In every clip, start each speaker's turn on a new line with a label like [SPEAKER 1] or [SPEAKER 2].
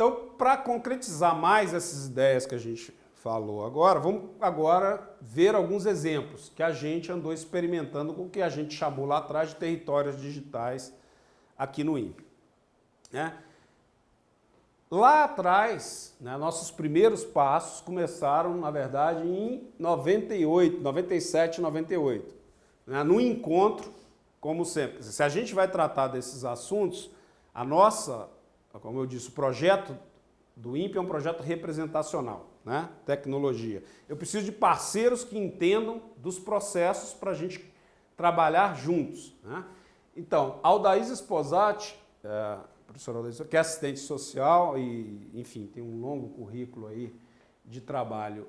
[SPEAKER 1] Então, para concretizar mais essas ideias que a gente falou agora, vamos agora ver alguns exemplos que a gente andou experimentando com o que a gente chamou lá atrás de territórios digitais aqui no INPE. Né? Lá atrás, né, nossos primeiros passos começaram, na verdade, em 97, 98, né, no encontro, como sempre. Se a gente vai tratar desses assuntos, a nossa, como eu disse, o projeto do INPE é um projeto representacional, né, tecnologia. Eu preciso de parceiros que entendam dos processos para a gente trabalhar juntos. Né? Então, Aldaísa Sposati, professora Aldaísa, que é assistente social e, enfim, tem um longo currículo aí de trabalho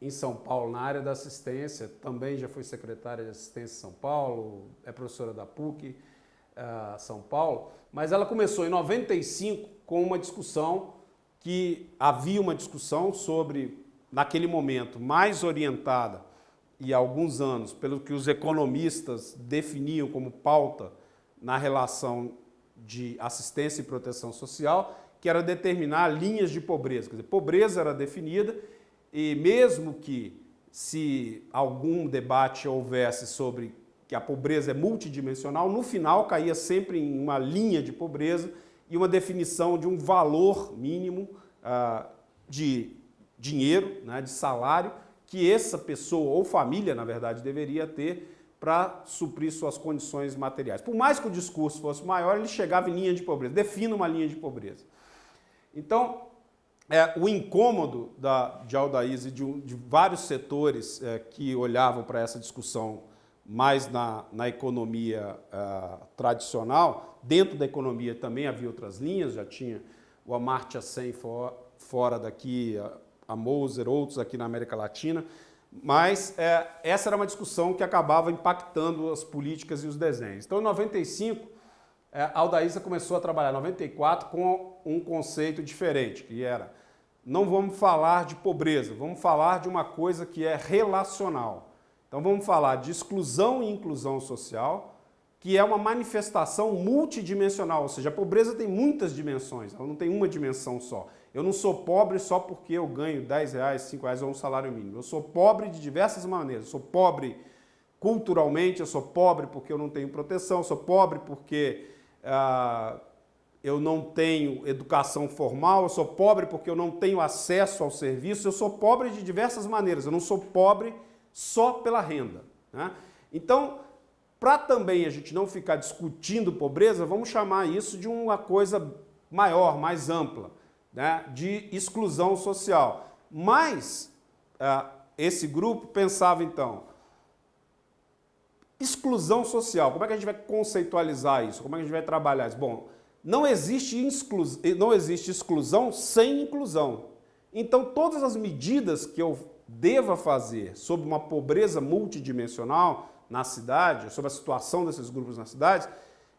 [SPEAKER 1] em São Paulo na área da assistência, também já foi secretária de assistência em São Paulo, é professora da PUC São Paulo, mas ela começou em 95 com uma discussão que havia uma discussão sobre, naquele momento, mais orientada e há alguns anos, pelo que os economistas definiam como pauta na relação de assistência e proteção social, que era determinar linhas de pobreza. Quer dizer, pobreza era definida e mesmo que se algum debate houvesse sobre que a pobreza é multidimensional, no final caía sempre em uma linha de pobreza e uma definição de um valor mínimo de dinheiro, né, de salário, que essa pessoa ou família, na verdade, deveria ter para suprir suas condições materiais. Por mais que o discurso fosse maior, ele chegava em linha de pobreza, defina uma linha de pobreza. Então, o incômodo de Aldaísa e de vários setores que olhavam para essa discussão mais na economia tradicional, dentro da economia também havia outras linhas, já tinha o Amartya Sen fora daqui, a Moser, outros aqui na América Latina, mas essa era uma discussão que acabava impactando as políticas e os desenhos. Então, em 95, a Aldaísa começou a trabalhar, em 94, com um conceito diferente, que era, não vamos falar de pobreza, vamos falar de uma coisa que é relacional. Então, vamos falar de exclusão e inclusão social, que é uma manifestação multidimensional, ou seja, a pobreza tem muitas dimensões, ela não tem uma dimensão só. Eu não sou pobre só porque eu ganho R$10, R$5 ou um salário mínimo. Eu sou pobre de diversas maneiras. Eu sou pobre culturalmente, eu sou pobre porque eu não tenho proteção, eu sou pobre porque eu não tenho educação formal, eu sou pobre porque eu não tenho acesso ao serviço, eu sou pobre de diversas maneiras. Eu não sou pobre só pela renda. Né? Então, para também a gente não ficar discutindo pobreza, vamos chamar isso de uma coisa maior, mais ampla, né, de exclusão social. Mas esse grupo pensava, então, exclusão social, como é que a gente vai conceitualizar isso? Como é que a gente vai trabalhar isso? Bom, não existe exclusão sem inclusão. Então, todas as medidas que eu deva fazer sobre uma pobreza multidimensional na cidade, sobre a situação desses grupos nas cidades,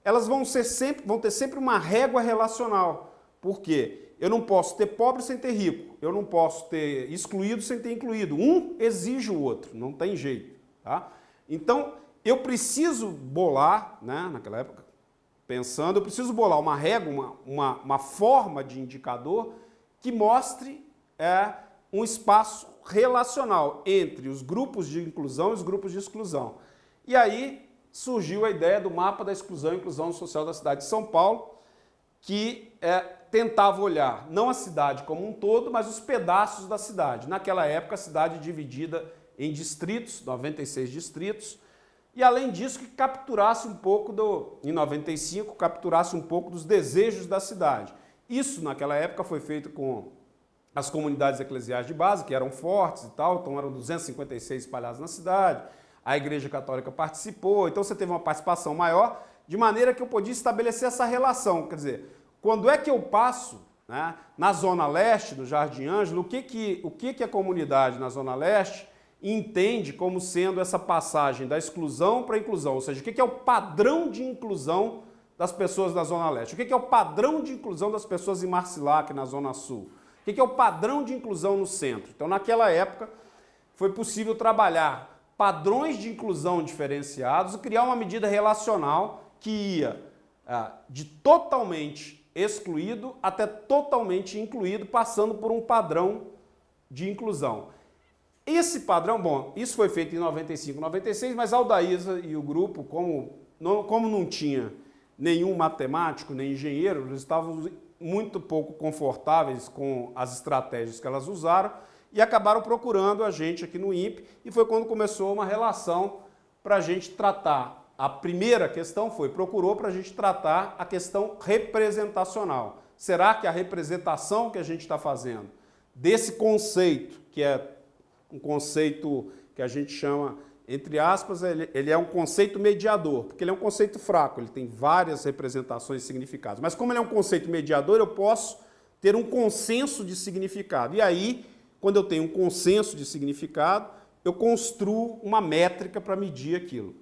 [SPEAKER 1] elas vão ter sempre uma régua relacional. Por quê? Eu não posso ter pobre sem ter rico, eu não posso ter excluído sem ter incluído. Um exige o outro, não tem jeito. Tá? Então, eu preciso bolar, né, naquela época, pensando, eu preciso bolar uma régua, uma forma de indicador que mostre um espaço relacional entre os grupos de inclusão e os grupos de exclusão. E aí surgiu a ideia do mapa da exclusão e inclusão social da cidade de São Paulo, que tentava olhar não a cidade como um todo, mas os pedaços da cidade. Naquela época, a cidade dividida em distritos, 96 distritos, e além disso, que capturasse um pouco, em 95, capturasse um pouco dos desejos da cidade. Isso, naquela época, foi feito com as comunidades eclesiais de base, que eram fortes e tal, então eram 256 espalhadas na cidade, a Igreja Católica participou, então você teve uma participação maior, de maneira que eu podia estabelecer essa relação, quer dizer, quando é que eu passo, né, na Zona Leste, no Jardim Ângelo, o que a comunidade na Zona Leste entende como sendo essa passagem da exclusão para a inclusão, ou seja, o que é o padrão de inclusão das pessoas da Zona Leste, o que é o padrão de inclusão das pessoas em Marcilac, na Zona Sul, o que é o padrão de inclusão no centro. Então, naquela época, foi possível trabalhar padrões de inclusão diferenciados e criar uma medida relacional que ia de totalmente excluído até totalmente incluído, passando por um padrão de inclusão. Esse padrão, bom, isso foi feito em 95, 96, mas a Aldaísa e o grupo, como não tinha nenhum matemático, nem engenheiro, eles estavam muito pouco confortáveis com as estratégias que elas usaram e acabaram procurando a gente aqui no INPE, e foi quando começou uma relação para a gente tratar. A primeira questão procurou para a gente tratar a questão representacional. Será que a representação que a gente está fazendo desse conceito, que é um conceito que a gente chama, entre aspas, ele é um conceito mediador, porque ele é um conceito fraco, ele tem várias representações e significados. Mas como ele é um conceito mediador, eu posso ter um consenso de significado. E aí, quando eu tenho um consenso de significado, eu construo uma métrica para medir aquilo.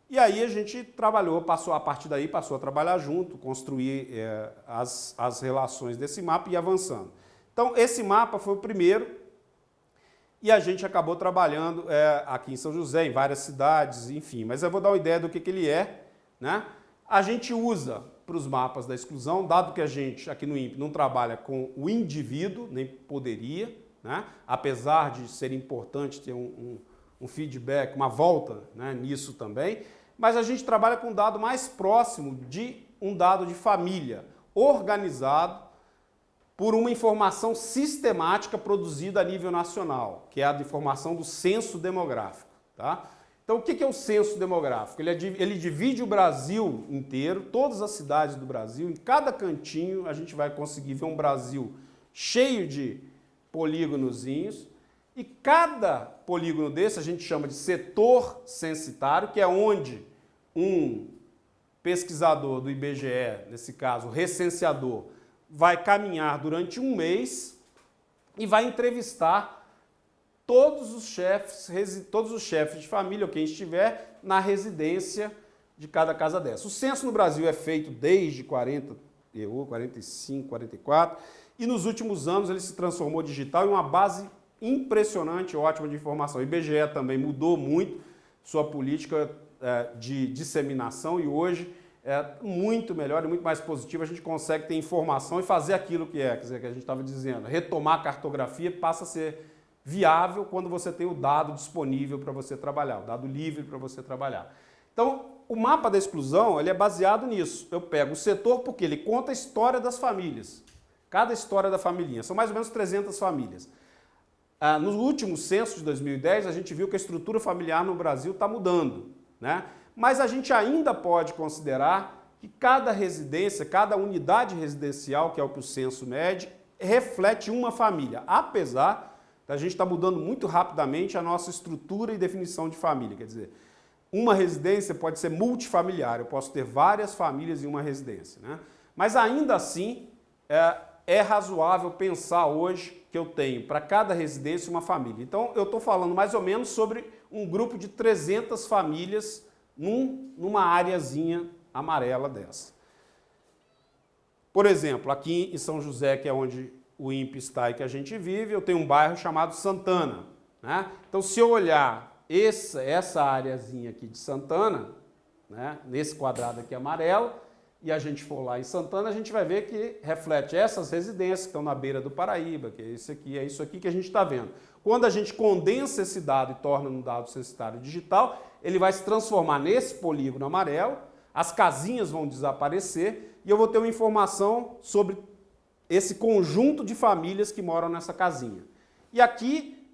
[SPEAKER 1] E aí a gente trabalhou, a partir daí passou a trabalhar junto, construir as relações desse mapa e ir avançando. Então, esse mapa foi o primeiro, e a gente acabou trabalhando aqui em São José, em várias cidades, enfim. Mas eu vou dar uma ideia do que ele é, né? A gente usa para os mapas da exclusão, dado que a gente aqui no INPE não trabalha com o indivíduo, nem poderia, né? Apesar de ser importante ter um feedback, uma volta, né, nisso também, mas a gente trabalha com um dado mais próximo de um dado de família, organizado por uma informação sistemática produzida a nível nacional, que é a informação do censo demográfico. Tá? Então, o que é o censo demográfico? Ele divide o Brasil inteiro, todas as cidades do Brasil, em cada cantinho a gente vai conseguir ver um Brasil cheio de polígonozinhos, e cada polígono desse a gente chama de setor censitário, que é onde um pesquisador do IBGE, nesse caso, o recenseador, vai caminhar durante um mês e vai entrevistar todos os chefes de família, ou quem estiver, na residência de cada casa dessa. O censo no Brasil é feito desde 45, 44, e nos últimos anos ele se transformou digital em uma base impressionante, ótima de informação. O IBGE também mudou muito sua política de disseminação, e hoje é muito melhor e muito mais positivo. A gente consegue ter informação e fazer aquilo que quer dizer, que a gente estava dizendo, retomar a cartografia passa a ser viável quando você tem o dado disponível para você trabalhar, o dado livre para você trabalhar. Então, o mapa da exclusão ele é baseado nisso. Eu pego o setor porque ele conta a história das famílias, cada história da família. São mais ou menos 300 famílias. No último censo de 2010, a gente viu que a estrutura familiar no Brasil está mudando, né? Mas a gente ainda pode considerar que cada residência, cada unidade residencial, que é o que o censo mede, reflete uma família, apesar da gente estar mudando muito rapidamente a nossa estrutura e definição de família. Quer dizer, uma residência pode ser multifamiliar, eu posso ter várias famílias em uma residência, né? Mas ainda assim, é razoável pensar hoje que eu tenho para cada residência uma família. Então, eu estou falando mais ou menos sobre um grupo de 300 famílias numa areazinha amarela dessa. Por exemplo, aqui em São José, que é onde o INPE está e que a gente vive, eu tenho um bairro chamado Santana, né? Então, se eu olhar essa areazinha aqui de Santana, né, nesse quadrado aqui amarelo, e a gente for lá em Santana, a gente vai ver que reflete essas residências que estão na beira do Paraíba, que é isso aqui que a gente está vendo. Quando a gente condensa esse dado e torna num dado censitário digital, ele vai se transformar nesse polígono amarelo, as casinhas vão desaparecer e eu vou ter uma informação sobre esse conjunto de famílias que moram nessa casinha. E aqui,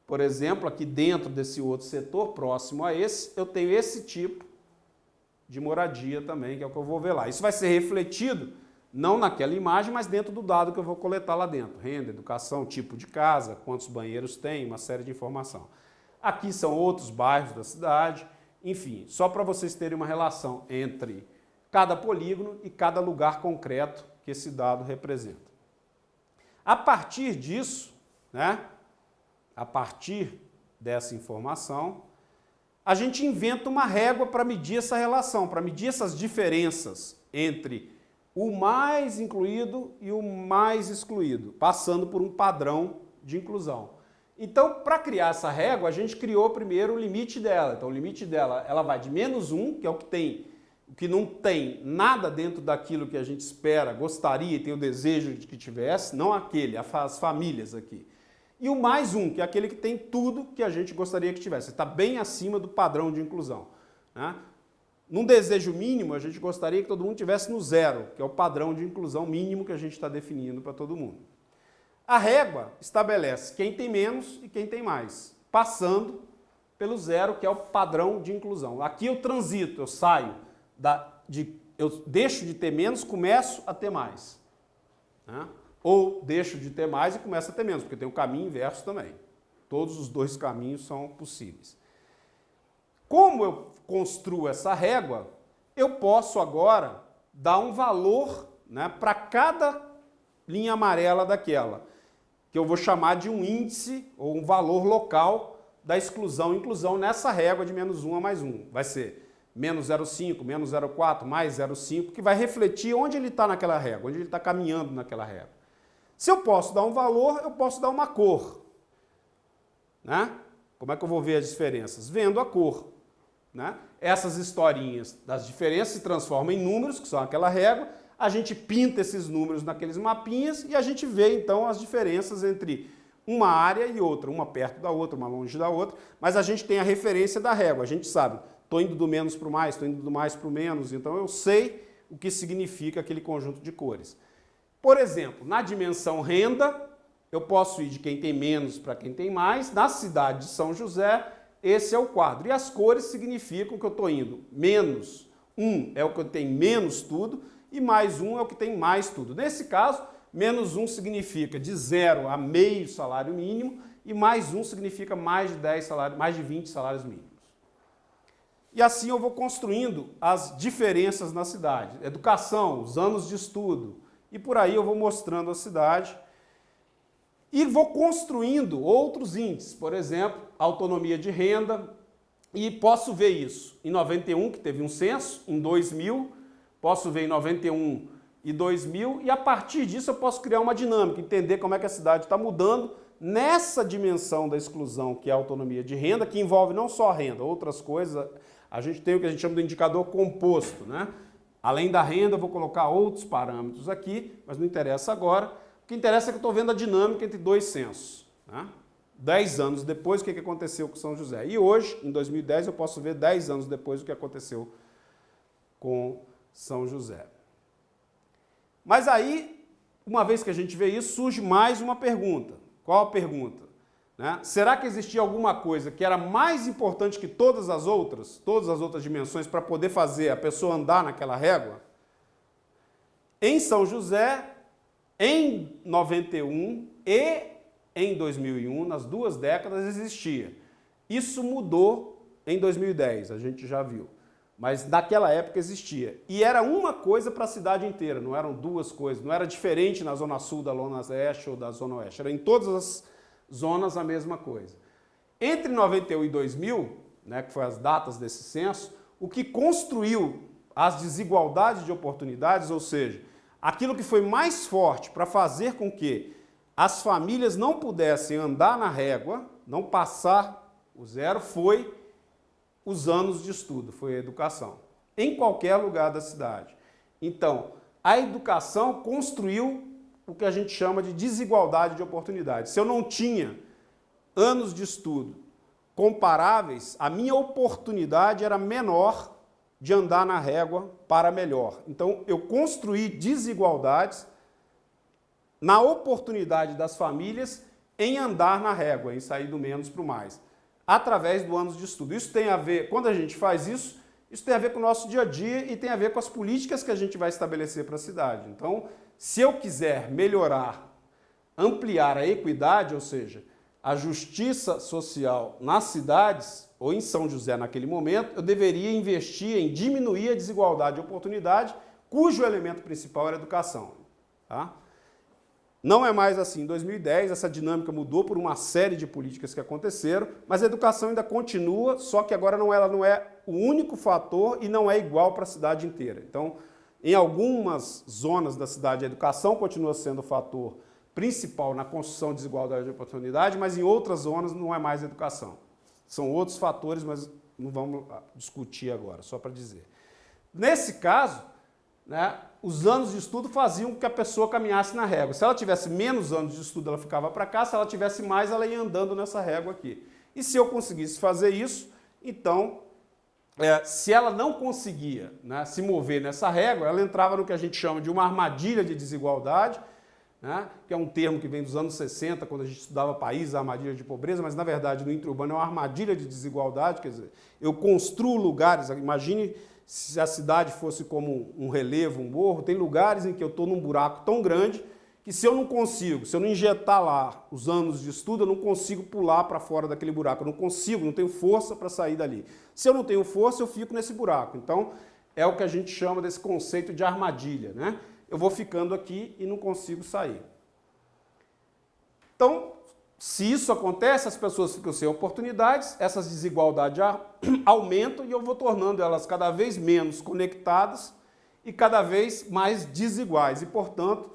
[SPEAKER 1] por exemplo, aqui dentro desse outro setor, próximo a esse, eu tenho esse tipo de moradia também, que é o que eu vou ver lá. Isso vai ser refletido, não naquela imagem, mas dentro do dado que eu vou coletar lá dentro. Renda, educação, tipo de casa, quantos banheiros tem, uma série de informação. Aqui são outros bairros da cidade, enfim, só para vocês terem uma relação entre cada polígono e cada lugar concreto que esse dado representa. A partir disso, né, a partir dessa informação, a gente inventa uma régua para medir essa relação, para medir essas diferenças entre o mais incluído e o mais excluído, passando por um padrão de inclusão. Então, para criar essa régua, a gente criou primeiro o limite dela. Então, o limite dela ela vai de -1, que é o que tem o que não tem nada dentro daquilo que a gente espera, gostaria e tem o desejo de que tivesse, não aquele, as famílias aqui. E o mais um, que é aquele que tem tudo que a gente gostaria que tivesse. Está bem acima do padrão de inclusão, né? Num desejo mínimo, a gente gostaria que todo mundo tivesse no zero, que é o padrão de inclusão mínimo que a gente está definindo para todo mundo. A régua estabelece quem tem menos e quem tem mais, passando pelo zero, que é o padrão de inclusão. Aqui eu transito, eu saio, eu deixo de ter menos, começo a ter mais, né? Ou deixo de ter mais e começo a ter menos, porque tem o caminho inverso também. Todos os dois caminhos são possíveis. Como eu construo essa régua, eu posso agora dar um valor, né, para cada linha amarela daquela, que eu vou chamar de um índice ou um valor local da exclusão e inclusão nessa régua de menos 1 a mais 1. Vai ser menos 0,5, menos 0,4, mais 0,5, que vai refletir onde ele está naquela régua, onde ele está caminhando naquela régua. Se eu posso dar um valor, eu posso dar uma cor, né? Como é que eu vou ver as diferenças? Vendo a cor, né? Essas historinhas das diferenças se transformam em números, que são aquela régua, a gente pinta esses números naqueles mapinhas e a gente vê então as diferenças entre uma área e outra, uma perto da outra, uma longe da outra, mas a gente tem a referência da régua, a gente sabe, estou indo do menos para o mais, estou indo do mais para o menos, então eu sei o que significa aquele conjunto de cores. Por exemplo, na dimensão renda, eu posso ir de quem tem menos para quem tem mais, na cidade de São José, esse é o quadro. E as cores significam que eu estou indo menos 1 é o que eu tenho menos tudo e mais 1 é o que tem mais tudo. Nesse caso, menos 1 significa de 0 a meio salário mínimo e mais 1 significa mais de 10 salários, mais de 20 salários mínimos. E assim eu vou construindo as diferenças na cidade. Educação, os anos de estudo e por aí eu vou mostrando a cidade. E vou construindo outros índices, por exemplo, autonomia de renda, e posso ver isso em 91, que teve um censo, em 2000, posso ver em 91 e 2000, e a partir disso eu posso criar uma dinâmica, entender como é que a cidade está mudando nessa dimensão da exclusão, que é a autonomia de renda, que envolve não só a renda, outras coisas. A gente tem o que a gente chama de indicador composto, né? Além da renda, eu vou colocar outros parâmetros aqui, mas não interessa agora. O que interessa é que eu estou vendo a dinâmica entre dois censos, né? 10 anos depois, o que aconteceu com São José. E hoje, em 2010, eu posso ver 10 anos depois o que aconteceu com São José. Mas aí, uma vez que a gente vê isso, surge mais uma pergunta. Qual a pergunta? Né? Será que existia alguma coisa que era mais importante que todas as outras dimensões para poder fazer a pessoa andar naquela régua? Em São José, em 91 e em 2001, nas duas décadas, existia. Isso mudou em 2010, a gente já viu. Mas naquela época existia. E era uma coisa para a cidade inteira, não eram duas coisas. Não era diferente na Zona Sul da Zona Leste ou da Zona Oeste. Era em todas as zonas a mesma coisa. Entre 91 e 2000, né, que foram as datas desse censo, o que construiu as desigualdades de oportunidades, ou seja, aquilo que foi mais forte para fazer com que as famílias não pudessem andar na régua, não passar o zero, foi os anos de estudo, foi a educação, em qualquer lugar da cidade. Então, a educação construiu o que a gente chama de desigualdade de oportunidades. Se eu não tinha anos de estudo comparáveis, a minha oportunidade era menor de andar na régua para melhor. Então, eu construí desigualdades na oportunidade das famílias em andar na régua, em sair do menos para o mais, através do anos de estudo. Isso tem a ver, quando a gente faz isso, isso tem a ver com o nosso dia a dia e tem a ver com as políticas que a gente vai estabelecer para a cidade. Então, se eu quiser melhorar, ampliar a equidade, ou seja, a justiça social nas cidades, ou em São José naquele momento, eu deveria investir em diminuir a desigualdade de oportunidade, cujo elemento principal era a educação. Tá? Não é mais assim. Em 2010, essa dinâmica mudou por uma série de políticas que aconteceram, mas a educação ainda continua, só que agora ela não é o único fator e não é igual para a cidade inteira. Então, em algumas zonas da cidade, a educação continua sendo o fator principal na construção de desigualdade de oportunidade, mas em outras zonas não é mais a educação. São outros fatores, mas não vamos discutir agora, só para dizer. Nesse caso, né, os anos de estudo faziam com que a pessoa caminhasse na régua. Se ela tivesse menos anos de estudo, ela ficava para cá, se ela tivesse mais, ela ia andando nessa régua aqui. E se eu conseguisse fazer isso, então, se ela não conseguia, né, se mover nessa régua, ela entrava no que a gente chama de uma armadilha de desigualdade, né, que é um termo que vem dos anos 60, quando a gente estudava país, a armadilha de pobreza, mas na verdade no intra-urbano é uma armadilha de desigualdade, quer dizer, eu construo lugares, imagine se a cidade fosse como um relevo, um morro, tem lugares em que eu estou num buraco tão grande que se eu não consigo, se eu não injetar lá os anos de estudo, eu não consigo pular para fora daquele buraco, eu não consigo, não tenho força para sair dali. Se eu não tenho força, eu fico nesse buraco. Então, é o que a gente chama desse conceito de armadilha, né? Eu vou ficando aqui e não consigo sair. Então, se isso acontece, as pessoas ficam sem oportunidades, essas desigualdades aumentam e eu vou tornando elas cada vez menos conectadas e cada vez mais desiguais. E, portanto,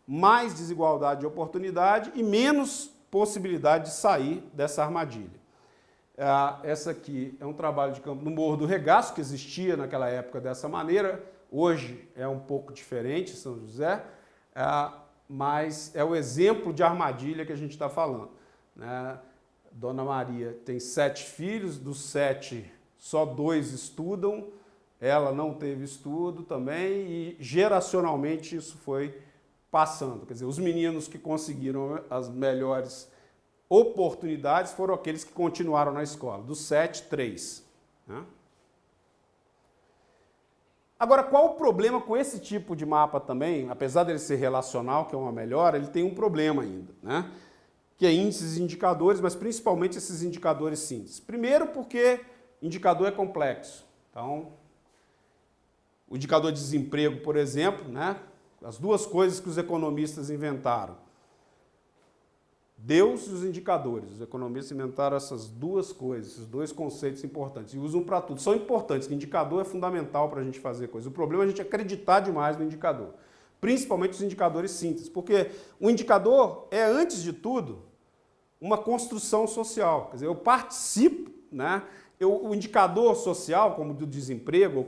[SPEAKER 1] mais desigualdade de oportunidade e menos possibilidade de sair dessa armadilha. Essa aqui é um trabalho de campo no Morro do Regaço, que existia naquela época dessa maneira. Hoje é um pouco diferente, São José, mas é o exemplo de armadilha que a gente está falando, né? Dona Maria tem 7 filhos, dos 7, só 2 estudam, ela não teve estudo também e geracionalmente isso foi passando. Quer dizer, os meninos que conseguiram as melhores oportunidades foram aqueles que continuaram na escola, dos 7, 3. Né? Agora, qual o problema com esse tipo de mapa também? Apesar dele ser relacional, que é uma melhora, ele tem um problema ainda, né? Que é índices e indicadores, mas principalmente esses indicadores simples. Primeiro porque indicador é complexo. Então, o indicador de desemprego, por exemplo, né? As duas coisas que os economistas inventaram. Deus e os indicadores. Os economistas inventaram essas duas coisas, esses dois conceitos importantes. E usam para tudo. São importantes, que indicador é fundamental para a gente fazer coisas. O problema é a gente acreditar demais no indicador. Principalmente os indicadores simples. Porque o indicador é, antes de tudo, uma construção social. Quer dizer, eu participo, né? O indicador social, como do desemprego, ou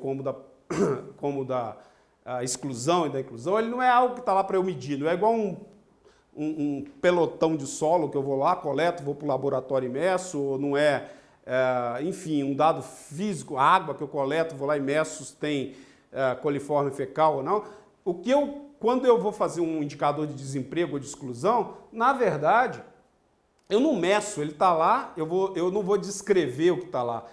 [SPEAKER 1] como da exclusão e da inclusão, ele não é algo que está lá para eu medir. Não é igual um pelotão de solo que eu vou lá, coleto, vou para o laboratório e meço, ou não enfim, um dado físico, a água que eu coleto, vou lá e meço se tem coliforme fecal ou não. Quando eu vou fazer um indicador de desemprego ou de exclusão, na verdade, eu não meço, ele está lá, eu não vou descrever o que está lá.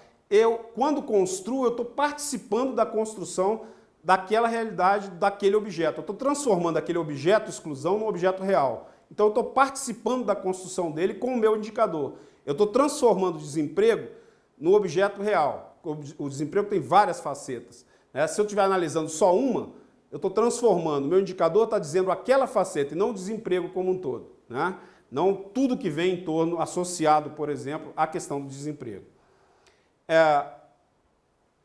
[SPEAKER 1] Quando construo, eu estou participando da construção daquela realidade, daquele objeto. Eu estou transformando aquele objeto exclusão num objeto real. Então, eu estou participando da construção dele com o meu indicador. Eu estou transformando o desemprego no objeto real. O desemprego tem várias facetas, né? Se eu estiver analisando só uma, eu estou transformando. O meu indicador está dizendo aquela faceta e não o desemprego como um todo, né? Não tudo que vem em torno, associado, por exemplo, à questão do desemprego.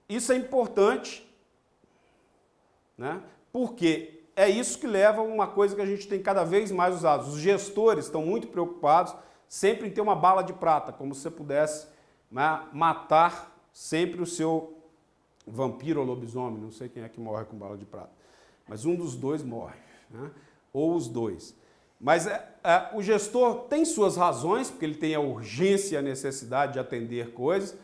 [SPEAKER 1] Isso é importante, né? Porque é isso que leva a uma coisa que a gente tem cada vez mais usado. Os gestores estão muito preocupados sempre em ter uma bala de prata, como se você pudesse, né, matar sempre o seu vampiro ou lobisomem, não sei quem é que morre com bala de prata, mas um dos dois morre, né? Ou os dois. Mas o gestor tem suas razões, porque ele tem a urgência e a necessidade de atender coisas.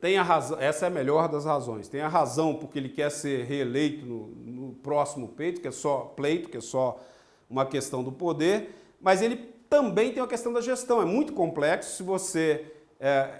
[SPEAKER 1] Tem a razão, essa é a melhor das razões. Tem a razão porque ele quer ser reeleito no próximo pleito, que é só uma questão do poder, mas ele também tem a questão da gestão. É muito complexo.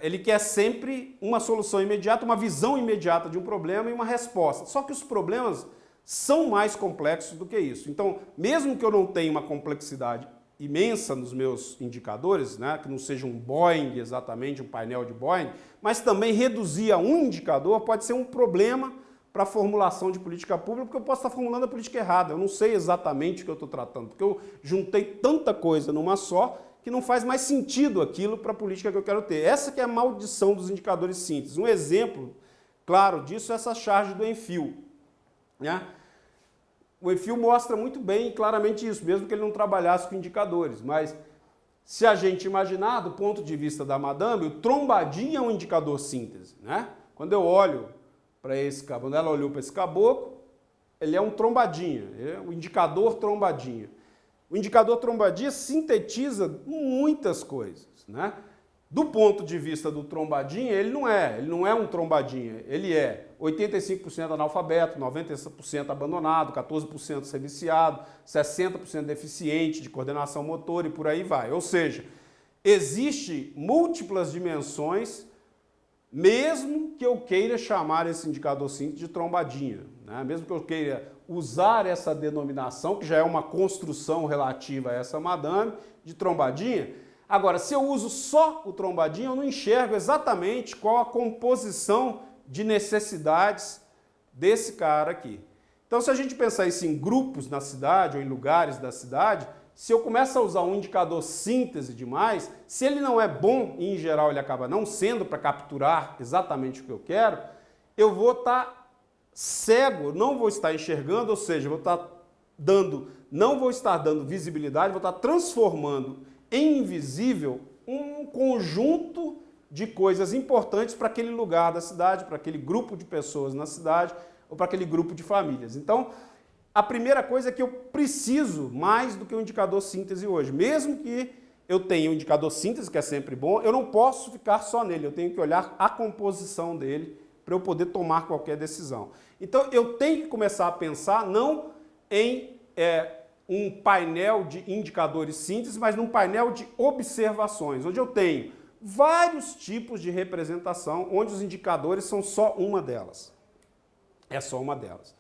[SPEAKER 1] Ele quer sempre uma solução imediata, uma visão imediata de um problema e uma resposta. Só que os problemas são mais complexos do que isso. Então, mesmo que eu não tenha uma complexidade imensa nos meus indicadores, né, que não seja um Boeing exatamente, um painel de Boeing, mas também reduzir a um indicador pode ser um problema para a formulação de política pública, porque eu posso estar formulando a política errada, eu não sei exatamente o que eu estou tratando, porque eu juntei tanta coisa numa só que não faz mais sentido aquilo para a política que eu quero ter. Essa que é a maldição dos indicadores simples. Um exemplo claro disso é essa charge do Enfio, né? O Enfio mostra muito bem e claramente isso, mesmo que ele não trabalhasse com indicadores. Mas se a gente imaginar, do ponto de vista da Madame, o trombadinho é um indicador síntese, né? Quando eu olho para esse caboclo, quando ela olhou para esse caboclo, ele é um trombadinha, é o indicador trombadinha. O indicador trombadinha sintetiza muitas coisas, né? Do ponto de vista do trombadinha, ele não é um trombadinha, ele é 85% analfabeto, 90% abandonado, 14% ser viciado, 60% deficiente de coordenação motora e por aí vai. Ou seja, existe múltiplas dimensões, mesmo que eu queira chamar esse indicador síntese de trombadinha, né? Mesmo que eu queira usar essa denominação, que já é uma construção relativa a essa madame, de trombadinha. Agora, se eu uso só o trombadinha, eu não enxergo exatamente qual a composição de necessidades desse cara aqui. Então, se a gente pensar isso em grupos na cidade ou em lugares da cidade, se eu começo a usar um indicador síntese demais, se ele não é bom e em geral ele acaba não sendo para capturar exatamente o que eu quero, eu vou estar cego, não vou estar enxergando, ou seja, não vou estar dando visibilidade, vou estar transformando em invisível um conjunto de coisas importantes para aquele lugar da cidade, para aquele grupo de pessoas na cidade ou para aquele grupo de famílias. Então, a primeira coisa é que eu preciso mais do que o indicador síntese hoje. Mesmo que eu tenha um indicador síntese, que é sempre bom, eu não posso ficar só nele, eu tenho que olhar a composição dele para eu poder tomar qualquer decisão. Então, eu tenho que começar a pensar não em um painel de indicadores síntese, mas num painel de observações, onde eu tenho vários tipos de representação, onde os indicadores são só uma delas. É só uma delas.